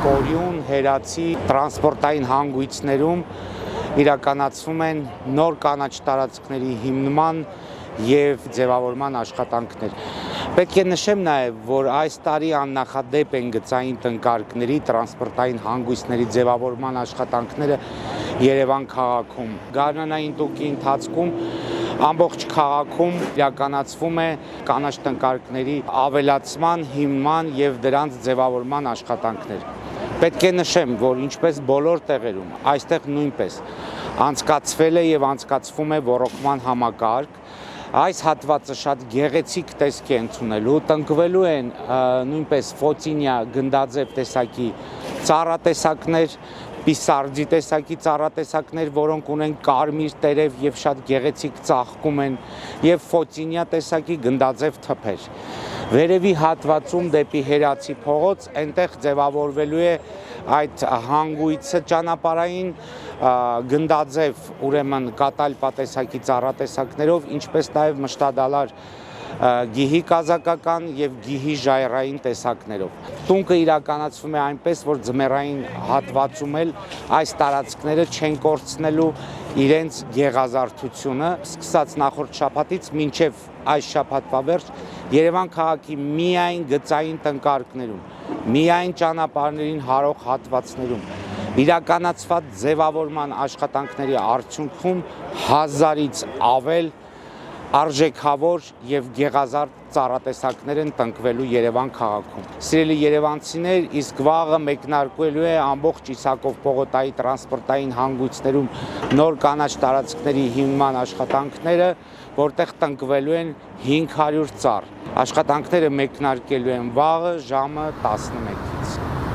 Կորյուն, Հերացի տրանսպորտային հանգույցներում իրականացվում են նոր կանաչ տարածքների հիմնման և ձևավորման աշխատանքներ։ Պետք է նշեմ նաև, որ այս տարի աննախադեպ են գծային տնկարկների, տրանսպորտային հանգույցների ձևավորման աշխատանքները Երևան քաղաքում։ Գարնանային տուկի ընթացքում ամբողջ քաղաքում իրականացվում է կանաչ տնկարկների ավելացման, հիմնման և դրանց ձևավորման աշխատանքներ։ Պետք է նշեմ, որ ինչպես բոլոր տեղերում, այստեղ նույնպես անցկացվել է և անցկացվում է ոռոգման համակարգ։ Այս հատվածը շատ գեղեցիկ տեսք է ընդունելու, տնկվելու են նույնպես ֆոտինյա գնդաձև տեսակի ծառատեսակներ, պիսարդի տեսակի ծառատեսակներ, որոնք ունեն կարմիր տերև և շատ գեղեցիկ ծաղկում են, և ֆոտինյա տեսակի գնդաձև թփեր։ Վերևի հատվածում դեպի Հերացի փողոց այնտեղ ձևավորվելու է այդ հանգույցը ճանապարհային գնդաձև, ուրեմն կատալպա տեսակի ծառատեսակներով, ինչպես նաև մշտադալար գիհի կազակական և գիհի ժայռային տեսակներով։ Տունկը իրականացվում է այնպես, որ ձմեռային հատվածում էլ այս տարածքները չեն կորցնելու իրենց գեղազարդությունը, սկսած նախորդ շաբաթից մինչև այս շաբաթվա վերջ Երևան քաղաքի միայն գծային տնկարկներում, միայն ճանապարհներին հարող հատվածներում իրականացված ձևավորման աշխատանքների արդյունքում 1000-ից ավել արժեքավոր և գեղազարդ ծառատեսակներ են տնկվելու Երևան քաղաքում։ Սիրելի երևանցիներ, իսկ վաղը մեկնարկվելու է ամբողջ Իսակով պողոտայի տրանսպորտային հանգույցներում նոր կանաչ տարածքների հիմնման աշխատանքները, որտեղ տնկվելու են 500 ծառ։ Աշխատանքները մեկնարկելու են վաղը ժամը 11-ից։